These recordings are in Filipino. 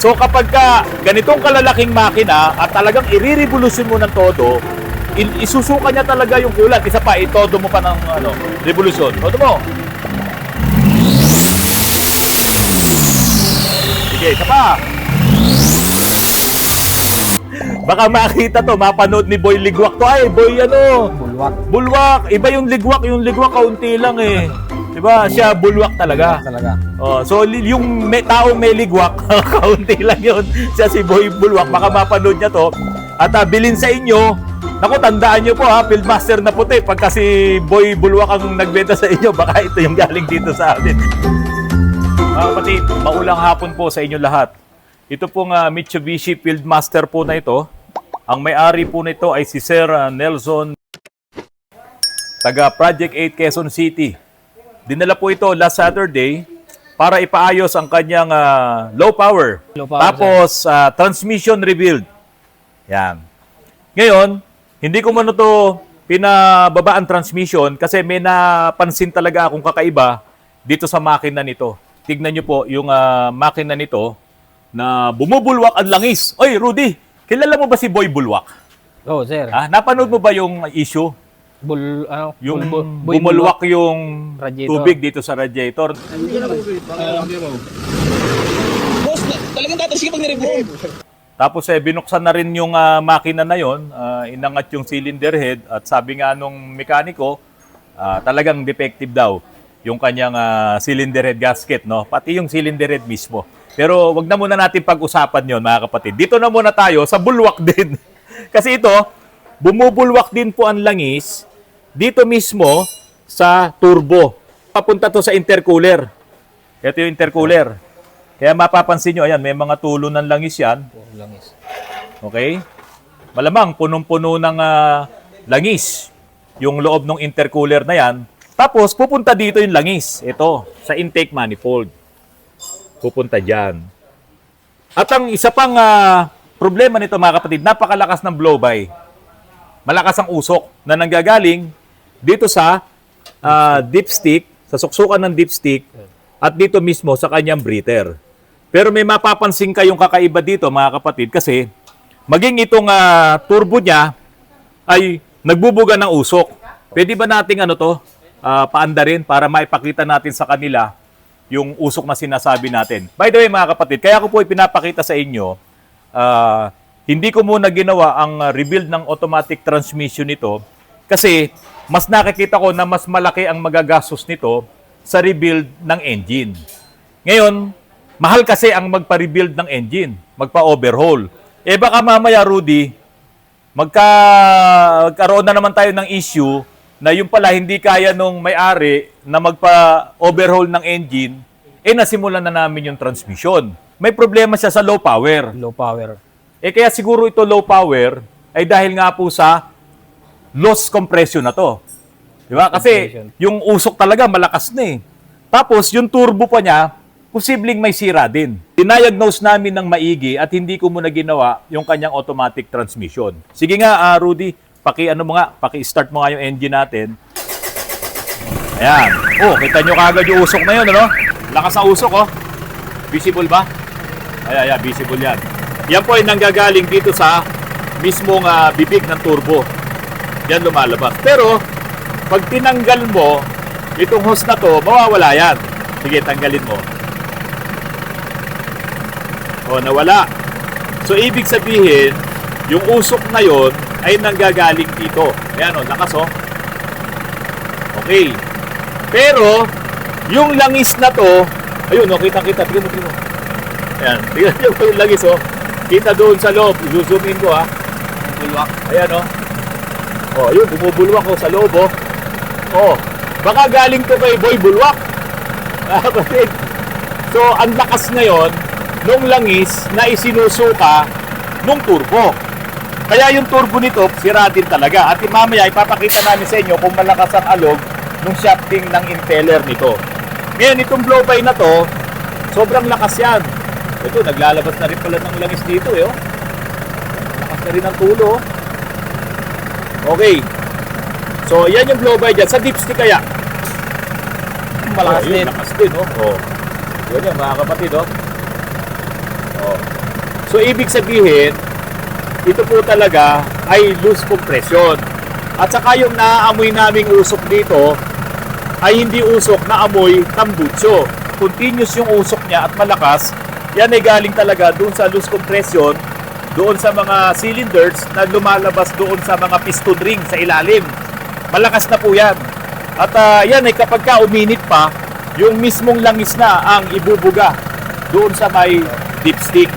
So kapag ganitong kalalaking makina at talagang i-revolution mo ng todo, isusuka niya talaga yung kulat. Isa pa, itodo mo pa ng revolution. Todo mo. Sige, isa pa. Baka makita to, mapanood ni Boy Ligwak to. Ay, Boy Bulwak. Bulwak. Iba yung ligwak kaunti lang eh. Diba? Siya bulwak talaga. Oh, so yung taong may ligwak, kaunti lang yun. Siya si Boy Bulwak. Baka mapanood niya to. At bilin sa inyo, naku, tandaan nyo po ha, Fieldmaster na puti. Pagka si Boy Bulwak ang nagbenta sa inyo, baka ito yung galing dito sa atin. Mga kapatid, maulang hapon po sa inyo lahat. Ito pong Mitsubishi Fieldmaster po na ito. Ang may-ari po nito ay si Sir Nelson, taga Project 8 Quezon City. Dinala po ito last Saturday para ipaayos ang kanyang low power. Tapos transmission rebuild. Yan. Ngayon, hindi ko muna ito pinababa ang transmission kasi may napansin talaga akong kakaiba dito sa makina nito. Tignan nyo po yung makina nito na bumubulwak ang langis. Oy, Rudy, kilala mo ba si Boy Bulwak? Oo, sir. Napanood mo ba yung issue? Yung bumulwak yung radiator. Tubig dito sa radiator. Boss, talagang tatasig pag niremove. Tapos binuksan na rin yung makina na yon, inangat yung cylinder head at sabi nga nung mekaniko, talagang defective daw yung kanyang cylinder head gasket, no? Pati yung cylinder head mismo. Pero wag na muna natin pag-usapan yon, mga kapatid. Dito na muna tayo sa bulwak din. Kasi ito, bumubulwak din po ang langis dito mismo sa turbo. Papunta to sa intercooler. Ito yung intercooler. Kaya mapapansin nyo, ayan, may mga tulo ng langis yan. Okay? Malamang punong-puno ng langis yung loob ng intercooler na yan. Tapos, pupunta dito yung langis. Ito, sa intake manifold. Pupunta dyan. At ang isa pang problema nito, mga kapatid, napakalakas ng blow-by. Malakas ang usok na nanggagaling dito sa dipstick, sa suksukan ng dipstick, at dito mismo sa kanyang breather. Pero may mapapansin kayong kakaiba dito, mga kapatid, kasi maging itong turbo niya ay nagbubuga ng usok. Pwede ba nating paandarin para maipakita natin sa kanila yung usok na sinasabi natin? By the way, mga kapatid, kaya ko po ipinapakita sa inyo, hindi ko muna ginawa ang rebuild ng automatic transmission nito kasi mas nakikita ko na mas malaki ang magagastos nito sa rebuild ng engine. Ngayon, mahal kasi ang magpa-rebuild ng engine, magpa-overhaul. Baka mamaya, Rudy, magkaroon na naman tayo ng issue na yung pala hindi kaya nung may-ari na magpa-overhaul ng engine, nasimulan na namin yung transmission. May problema siya sa low power. Kaya siguro ito low power ay dahil nga po sa loss compression na to. Di ba? Kasi yung usok talaga malakas na eh. Tapos yung turbo pa niya, posibleng may sira din. Diniagnose namin ng maigi at hindi ko muna ginawa yung kanyang automatic transmission. Sige nga, Rudy, paki-start mo nga yung engine natin. Ayan. Kita nyo kagad yung usok na yun, ano? Lakas ang usok, oh. Visible ba? Ayan, visible yan. Yan po ay nanggagaling dito sa mismong bibig ng turbo. Yan lumalabas. Pero, pag tinanggal mo, itong hose na to, mawawala yan. Sige, tanggalin mo. Nawala. So, ibig sabihin, yung usok na yon ay nanggagaling dito. Ayan, lakas, Okay. Pero, yung langis na to, ayun, kita-kita. Tignan mo. Ayan, tignan nyo po yung langis, Kita doon sa loob. I-zoom in ko, Bulwak. Ayan, ayun, bumubulwak sa loob, baka galing to kay Boy Bulwak. So, ang lakas ngayon nung langis na isinusuka nung turbo. Kaya yung turbo nito, sira din talaga. At mamaya, ipapakita namin sa inyo kung malakas ang alog nung shafting ng impeller nito. Ngayon, itong blow-by na to, sobrang lakas yan. Ito, naglalabas na rin pala ng langis dito, lakas na rin ang tulo, Okay. So, yan yung blow-by dyan. Sa dipstick kaya. Malakas din. Lakas din, Yan yan, mga kapatid, So, ibig sabihin, ito po talaga ay loose compression. At saka yung naaamoy naming usok dito ay hindi usok na amoy tambucho. Continuous yung usok niya at malakas. Yan ay galing talaga doon sa loose compression, doon sa mga cylinders na lumalabas doon sa mga piston ring sa ilalim. Malakas na po yan. At yan ay kapag ka uminit pa, yung mismong langis na ang ibubuga doon sa may dipstick.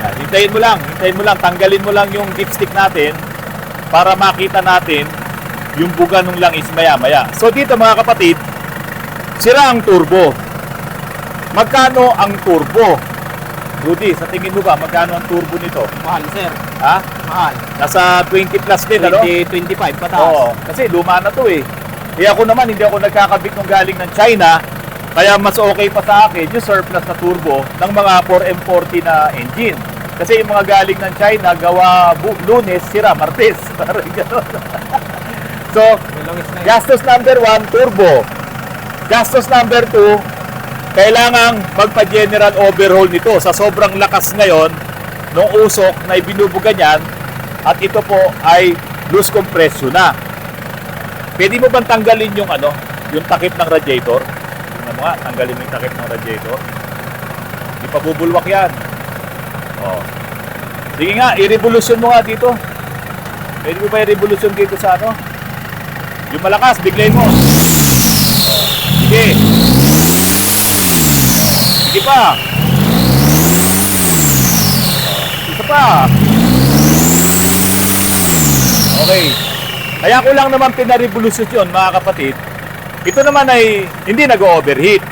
Yan, hintayin mo lang, tanggalin mo lang yung dipstick natin para makita natin yung buga ng langis maya-maya. So dito mga kapatid, sira ang turbo. Magkano ang turbo? Rudy, sa tingin mo ba, magkano ang turbo nito? Mahal, sir. Ha? Mahal. Nasa 20 plus din, ano? 25 pataas. Oo, kasi luma na to eh. Ako naman, hindi ako nagkakabit ng galing ng China, kaya mas okay pa sa akin yung surplus na turbo ng mga 4M40 na engine. Kasi yung mga galing ng China, gawa Lunes, sira Martes. Parang gano'n. So, gastos number 1, turbo. Gastos number 2, kailangang magpa-general overhaul nito sa sobrang lakas ngayon ng usok na ibinubuga niyan at ito po ay loose compression na. Pwede mo bang tanggalin yung yung takip ng radiator? Tingnan mo nga, tanggalin mo yung takip ng radiator. Di pa bubulwak yan. Oh. Sige nga, i-revolution mo nga dito. Pwede mo ba i-revolution dito sa yung malakas, biglayin mo. Sige. Sige pa. Isa pa. Okay. Kaya ko lang naman pinarevolusyon yun, mga kapatid. Ito naman ay hindi nag-overheat.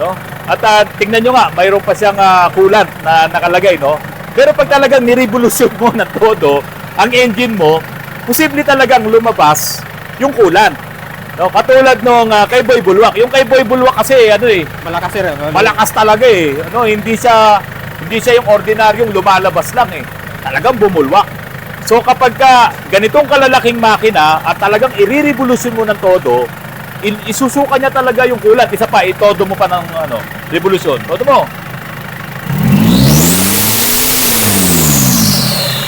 No? At tingnan nyo nga, mayroon pa siyang coolant na nakalagay. No? Pero pag talagang nirevolusyon mo na todo ang engine mo, posible talagang lumabas yung coolant. No, katulad nung kay Boy Bulwak. Yung kay Boy Bulwak kasi Malakas, sir. malakas talaga eh. Hindi siya yung ordinaryong lumalabas lang eh. Talagang bumulwak. So kapag ganitong kalalaking makina at talagang i-revolution mo ng todo, isusuka niya talaga yung coolant. Isa pa, itodo mo pa ng revolution. Todo mo.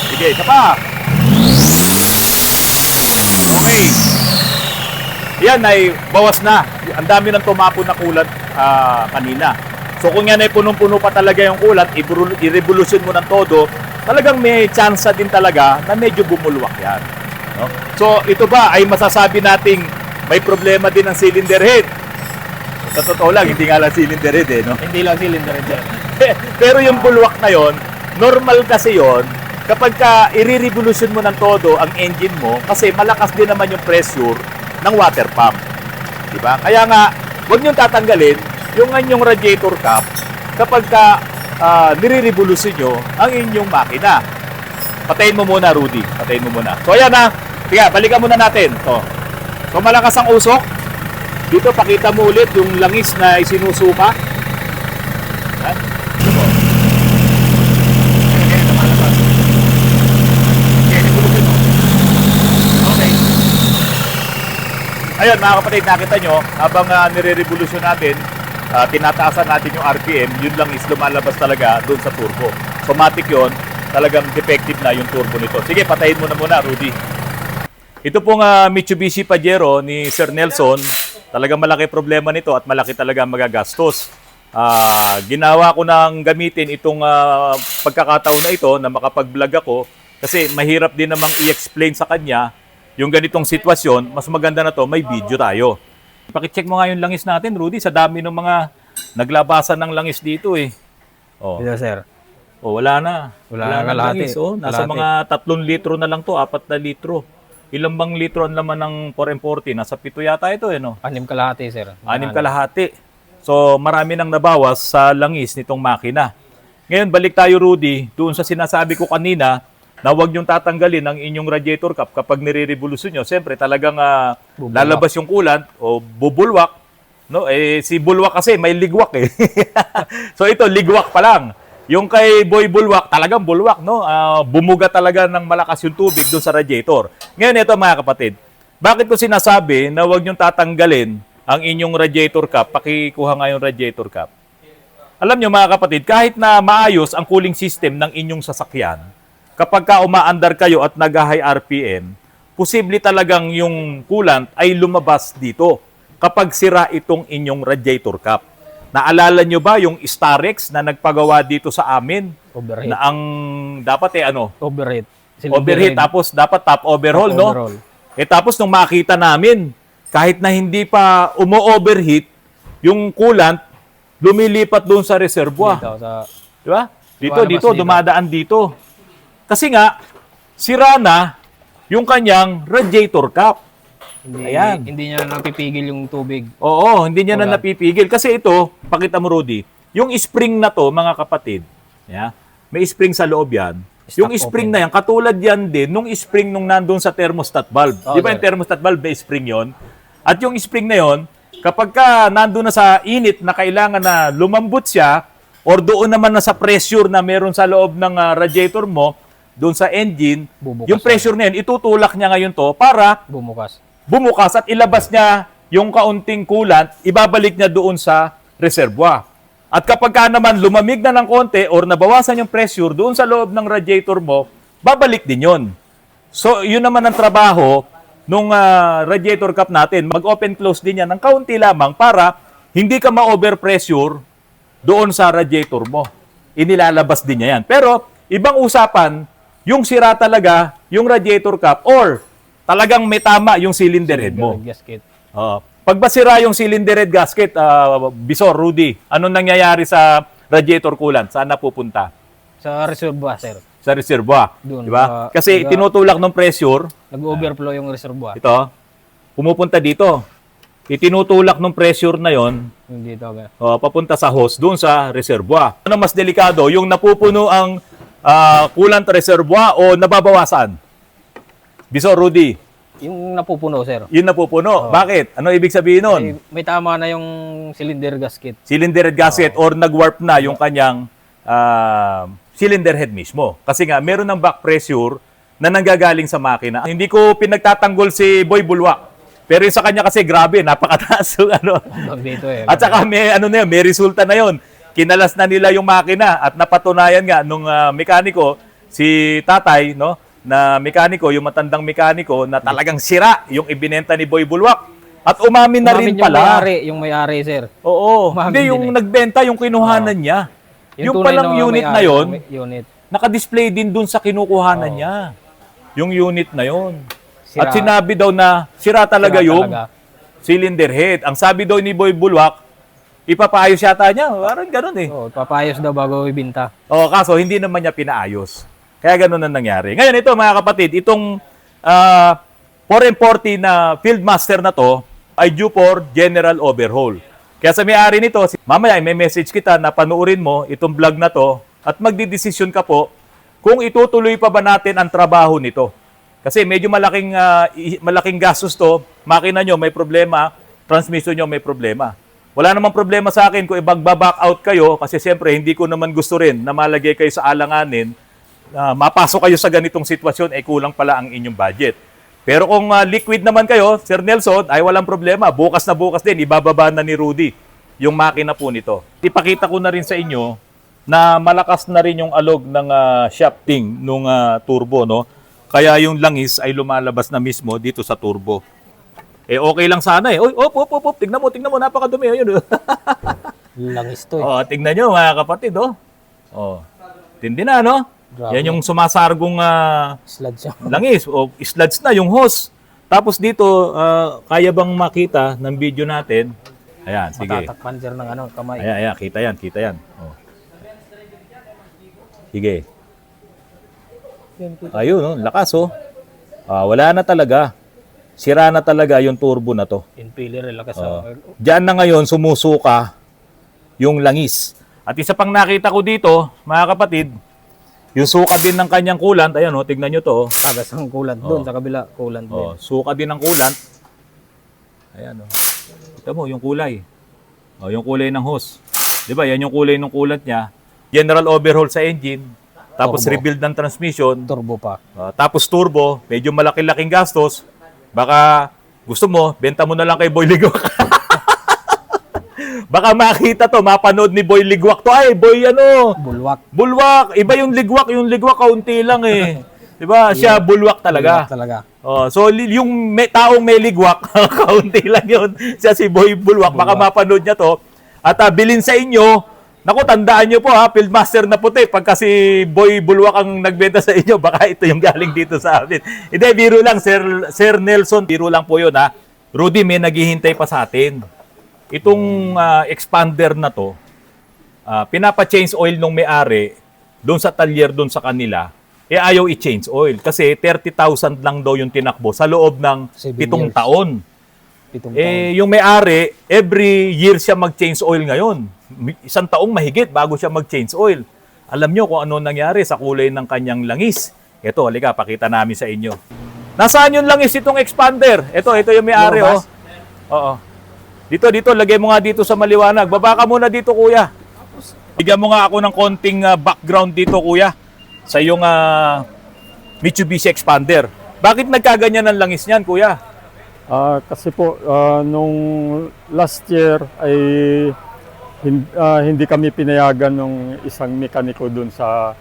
Sige, isa pa. Okay. Yan ay bawas na. Ang dami nang tumapo na coolant kanina. So kung yan ay punong-puno pa talaga yung coolant, i-revolution mo ng todo, talagang may chance din talaga na medyo bumulwak yan. No? So ito ba ay masasabi nating may problema din ng cylinder head? Sa totoo lang, hindi nga lang cylinder head eh. No? Hindi lang cylinder, sir. Pero yung bulwak na yon, normal kasi yon kapag i-revolution mo ng todo ang engine mo, kasi malakas din naman yung pressure ng water pump. Diba? Kaya nga, huwag niyong tatanggalin yung inyong radiator cap kapag nire-revolution nyo ang inyong makina. Patayin mo muna, Rudy. Patayin mo muna. So, ayan na. Sige, balikan muna natin. So, malakas ang usok. Dito, pakita mo ulit yung langis na isinusuka. Yan. Ito po. Ayun mga kapatid, nakita nyo, habang nire-revolution natin, tinataasan natin yung RPM, yun lang is lumalabas talaga doon sa turbo. So matik yun, talagang defective na yung turbo nito. Sige, patayin mo na muna, Rudy. Ito pong Mitsubishi Pajero ni Sir Nelson, talagang malaki problema nito at malaki talaga magagastos. Ginawa ko nang gamitin itong pagkakataon na ito na makapag-vlog ako kasi mahirap din namang i-explain sa kanya yung ganitong sitwasyon. Mas maganda na to, may video tayo. Paki-check mo nga yung langis natin, Rudy. Sa dami ng mga naglabasan ng langis dito eh. Ito, sir. Wala na. Wala na langis. Nasa mga 3 litro na lang to, 4 na litro. Ilang bang litro ang laman ng 4M40? Nasa 7 yata ito eh, no? 6 kalahati, sir. 6 kalahati. So, marami nang nabawas sa langis nitong makina. Ngayon, balik tayo, Rudy, doon sa sinasabi ko kanina, na huwag niyong tatanggalin ang inyong radiator cap kapag nire-revolution nyo. Siyempre, talagang lalabas yung coolant o bubulwak. No? Si bulwak kasi may ligwak eh. So ito, ligwak pa lang. Yung kay Boy Bulwak, talagang bulwak. No? Bumuga talaga ng malakas yung tubig doon sa radiator. Ngayon ito mga kapatid, bakit ko sinasabi na huwag niyong tatanggalin ang inyong radiator cap? Pakikuha nga yung radiator cap. alam nyo mga kapatid, kahit na maayos ang cooling system ng inyong sasakyan, kapag ka umaandar kayo at nag-high RPM, posible talagang yung coolant ay lumabas dito kapag sira itong inyong radiator cap. Naalala nyo ba yung Starex na nagpagawa dito sa amin? Overheat. Na ang dapat Overheat. overheat tapos dapat top overhaul, no? Overhaul. Tapos nung makita namin, kahit na hindi pa umo-overheat, yung coolant lumilipat doon sa reservoir. Dito, sa... Di ba? Lumalabas Dito, dito. dumadaan dito. Kasi nga, sira na yung kanyang radiator cap. Hindi, Ayan. hindi niya napipigil yung tubig. Oo, hindi niya na Coolant. napipigil. Kasi ito, pakita mo Rudy, yung spring na to, mga kapatid, may spring sa loob yan. Stop Yung spring open. na yan, katulad yan din nung spring nung nandun sa thermostat valve. Oo, Di ba sir. yung thermostat valve, may spring yon? At yung spring na yon, kapag ka nandun na sa init na kailangan na lumambot siya, or doon naman na sa pressure na meron sa loob ng radiator mo, doon sa engine, Bubukas yung pressure na yun, itutulak niya ngayon to para Bumukas. bumukas at ilabas niya yung kaunting coolant, ibabalik niya doon sa reservoir. At kapag ka naman lumamig na ng konti or nabawasan yung pressure doon sa loob ng radiator mo, babalik din yun. So, yun naman ang trabaho nung radiator cap natin. Mag-open close din yan ng kaunti lamang para hindi ka ma-overpressure doon sa radiator mo. Inilalabas din niya yan. Pero, ibang usapan, yung sira talaga yung radiator cap or talagang may tama yung cylinder head mo. Gasket. Pag basira yung cylinder head gasket, Bisor, Rudy, anong nangyayari sa radiator coolant? Saan napupunta? Sa reservoir, sir. Sa reservoir. Doon, Di ba? sa- Kasi tinutulak ng pressure, Nag-overflow yung reservoir. ito, pumupunta dito. Itinutulak ng pressure na yon Yung dito. papunta sa hose, doon sa reservoir. Ano mas delikado? Yung napupuno ang coolant reservoir o nababawasan? Bisor, Rudy, Yung napupuno, sir. yun napupuno. Bakit? Ano ibig sabihin nun? May tama na yung cylinder gasket. Cylinder head gasket or nag-warp na yung kanyang cylinder head mismo. Kasi nga, meron ng back pressure na nanggagaling sa makina. Hindi ko pinagtatanggol si Boy Bulwak. Pero yung sa kanya kasi grabe, napakataas yung ano. Dito eh. At saka may, ano na yun, may resulta na yon. Kinalas na nila yung makina at napatunayan nga nung mekaniko, si tatay, no, na mekaniko, yung matandang mekaniko na talagang sira yung ibinenta ni Boy Bulwak. At umamin na rin pala. Yung may-ari, sir. Oo. Umamin Hindi, din yung eh. nagbenta, yung kinuhanan niya. Yung tunay palang unit na may-ari, yon, unit. nakadisplay din dun sa kinukuhanan niya. Yung unit na yon. Sira. At sinabi daw na sira talaga Sira yung talaga. cylinder head. Ang sabi daw ni Boy Bulwak, ipapaayos yata niya. Parang ganun eh. Oh, papayos daw bago ibinta. O, kaso hindi naman niya pinaayos. Kaya ganun ang nangyari. Ngayon ito mga kapatid, itong 440 na Field Master na to ay due for general overhaul. Kaya sa may-ari nito, mamaya may message kita na panuorin mo itong vlog na to at magdidesisyon ka po kung itutuloy pa ba natin ang trabaho nito. Kasi medyo malaking gastos to, makina nyo may problema, transmission nyo may problema. Wala namang problema sa akin kung ibagbaback out kayo kasi siyempre hindi ko naman gusto rin na malagay kayo sa alanganin, mapasok kayo sa ganitong sitwasyon, ay kulang pala ang inyong budget. Pero kung liquid naman kayo, Sir Nelson, ay walang problema. Bukas na bukas din, ibababa na ni Rudy yung makina po nito. Ipakita ko na rin sa inyo na malakas na rin yung alog ng shafting nung turbo, no? Kaya yung langis ay lumalabas na mismo dito sa turbo. Okay lang sana eh. Oy, op, tignan mo, napakadumi. Ayun. Langis to eh. Tignan nyo mga kapatid, tindi na, no? Grabe. Yan yung sumasargong Sludge siya. langis o sludge na yung hose. Tapos dito, kaya bang makita ng video natin? Ayan, sige. Matatakpan sir ng ano, kamay. Ayan, kita yan. Sige. Ayun, no? Lakas, wala na talaga. Sira na talaga yung turbo na to. Impeller, lakas sa Diyan na ngayon sumusuka yung langis. At isa pang nakita ko dito, mga kapatid, yung suka din ng kanyang coolant, ayan tignan nyo to. agas ng coolant doon sa kabila, coolant din. Suka din ng coolant. Ayan Kita mo yung kulay. Yung kulay ng hose. 'Di ba? Yan yung kulay ng coolant niya. General overhaul sa engine, tapos Turbo. rebuild ng transmission, Turbo pa. tapos turbo, medyo malaki-laking gastos. Baka gusto mo, benta mo na lang kay Boy Ligok. Baka makita to, mapanood ni Boy Ligwak to. Ay, Boy ano, Bulwak. Bulwak. Iba yung Ligwak kaunti lang eh. 'Di ba? Siya bulwak talaga. Bulwak talaga. Oh, so yung taong may ligwak, kaunti lang 'yon. Siya si Boy Bulwak. Baka mapanood niya to. At bilin sa inyo, naku, tandaan niyo po ha, Fieldmaster na puti. Pagka si Boy Bulwak ang nagbenta sa inyo, baka ito yung galing dito sa amin. Hindi, biro lang, Sir Nelson. Biro lang po 'yon ha. Rudy, may naghihintay pa sa atin. Itong expander na to, pinapa-change oil nung may-ari doon sa talyer doon sa kanila, ayaw i-change oil. Kasi 30,000 lang daw yung tinakbo sa loob ng 7 7 years. taon. 7 taon. Yung may-ari, every year siya mag-change oil ngayon. 1 taong mahigit bago siya mag-change oil. Alam nyo kung ano nangyari sa kulay ng kanyang langis. Ito, halika, pakita namin sa inyo. Nasaan yung langis itong expander? Ito yung may-ari. Oh. Oo. Dito, lagay mo nga dito sa maliwanag. Baba ka muna dito, kuya. Bigyan mo nga ako ng konting background dito, kuya, sa iyong Mitsubishi Expander. Bakit nagkaganyan ang langis niyan, kuya? Kasi po, nung last year ay hindi kami pinayagan ng isang mekaniko dun sa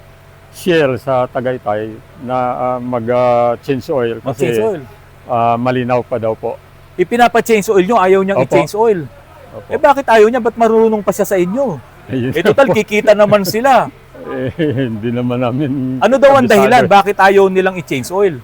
Shell sa Tagaytay na mag-change oil. Kasi Mag-change oil. malinaw pa daw po. Ipinapa-change oil nyo, ayaw niyang Opo. i-change oil. Opo. Bakit ayaw niya? Ba't marunong pa siya sa inyo? Ayun Total, po. kikita naman sila. Hindi naman namin Ano daw ang kabisado. dahilan? Bakit ayaw nilang i-change oil?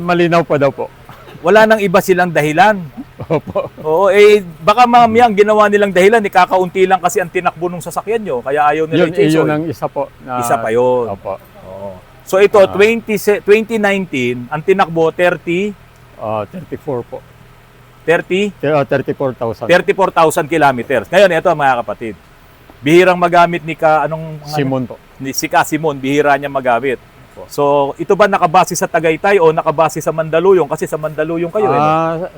Malinaw pa daw po. Wala nang iba silang dahilan. Opo. Oo, baka mamayang ginawa nilang dahilan, kakaunti lang kasi ang tinakbo ng sasakyan nyo, kaya ayaw nila i-change Yun oil. ang isa po. Isa pa yun. Opo. Oo. So ito, 2019, ang tinakbo 34 po. 34,000 34,000. kilometers. Ngayon, ito mga kapatid. Bihirang magamit ni Simon po. si Simon, bihira niya magamit. So, ito ba nakabase sa Tagaytay o nakabase sa Mandaluyong? Kasi sa Mandaluyong kayo,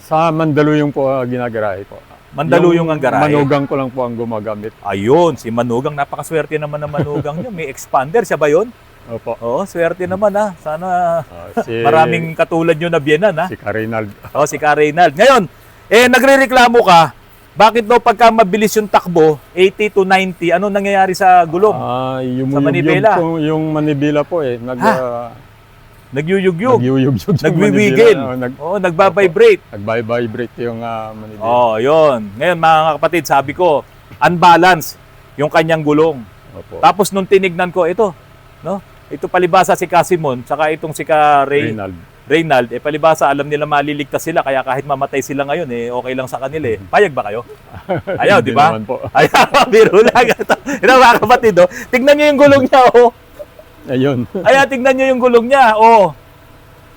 Sa Mandaluyong po ginagarahe po. Mandaluyong ang garahe. Manugang ko lang po ang gumagamit. Ayun, si Manugang, napakaswerte naman ng Manugang niyo. May expander, siya ba yun? Opo. Oo, swerte naman ha. Sana Si, maraming katulad nyo na biyanan ha. si Karinald. Oo, si Ka Reynald. Ngayon, nagrereklamo ka, bakit daw pagka mabilis yung takbo, 80 to 90, ano nangyayari sa gulong? Sa Manibela. Yung Manibela po Nagyuyugyug, nagyuyugyug yung nagwiwigil, Manibela. nagbabibrate. Nagvibrate yung Manibela. Oh, yun. Ngayon mga kapatid, sabi ko, unbalance yung kanyang gulong. Opo. Tapos nung tinignan ko, ito, no? Ito palibasa si Casimon, saka itong si Ka Reynald, palibasa alam nila maliligtas sila, kaya kahit mamatay sila ngayon, okay lang sa kanila eh. Payag ba kayo? Ayaw, di Hindi ba? naman po. Ayaw, biro lang. Ito mga kapatid, oh. Tignan nyo yung gulong niya, oh. Ayun. Ayan, tignan nyo yung gulong niya, oh.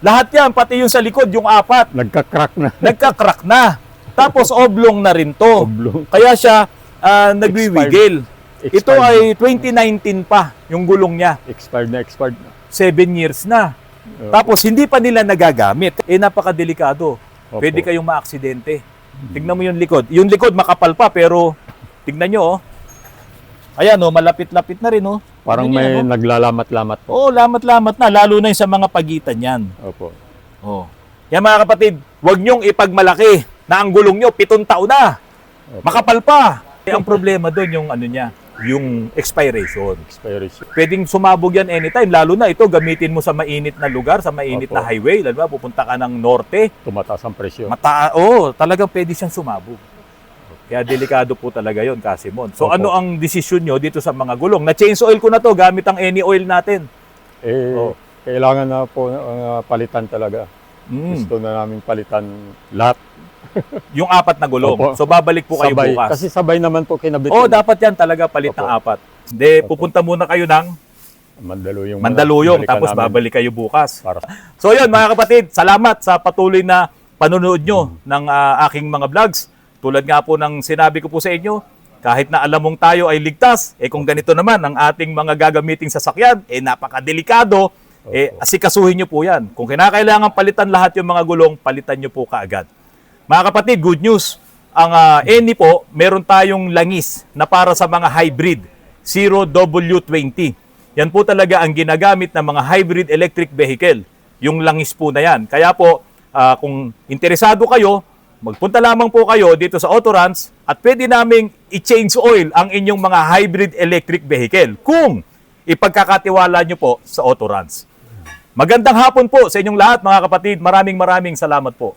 Lahat yan, pati yung sa likod, yung 4, Nagka-crack na. nagka-crack na. Tapos oblong na rin to. Oblong. Kaya siya nagwiwigil. Ito ay 2019 pa, yung gulong niya. Expired na. 7 years na. Tapos hindi pa nila nagagamit. Napakadelikado. Opo. Pwede kayong maaksidente. Tignan mo yung likod. Yung likod makapal pa pero tignan nyo, oh. Ayan, oh, malapit-lapit na rin, oh. Parang Tignan may nyo, oh. naglalamat-lamat po. Oh, lamat-lamat na. Lalo na yung sa mga pagitan yan. Opo. Oh. Yan mga kapatid, huwag nyong ipagmalaki na ang gulong nyo 7 taon na. Opo. Makapal pa. Ang problema doon yung ano niya, yung expiration. Expiration. Pwedeng sumabog yan anytime, lalo na ito gamitin mo sa mainit na lugar, sa mainit Opo. na highway, lalo ba pupunta ka ng norte, Tumataas ang presyo. talagang pwede siyang sumabog. Kaya delikado po talaga yon, Casimon. So Opo. ano ang desisyon nyo dito sa mga gulong? Na-change oil ko na to gamit ang any oil natin. Oh. Kailangan na po palitan talaga. Mm. Gusto na namin palitan lahat. Yung 4 na gulong. Opo. So babalik po kayo Sabay. bukas. Kasi sabay naman po kinabit. Oh, yun. dapat yan talaga palit ng Opo. 4. Hindi, Opo. pupunta muna kayo ng Mandaluyong. Mandaluyong, Balikan tapos namin babalik kayo bukas. Para So yun mga kapatid, salamat sa patuloy na panonood nyo ng aking mga vlogs. Tulad nga po ng sinabi ko po sa inyo, kahit na alam mong tayo ay ligtas, kung ganito naman ang ating mga gagamiting sasakyan, napakadelikado, asikasuhin nyo po yan. Kung kinakailangan palitan lahat yung mga gulong, palitan nyo po kaagad. Mga kapatid, good news. Ang Eni po, meron tayong langis na para sa mga hybrid, 0W20. Yan po talaga ang ginagamit ng mga hybrid electric vehicle, yung langis po na yan. Kaya po, kung interesado kayo, magpunta lamang po kayo dito sa Autorans at pwede naming i-change oil ang inyong mga hybrid electric vehicle kung ipagkakatiwala nyo po sa Autorans. Magandang hapon po sa inyong lahat mga kapatid. Maraming salamat po.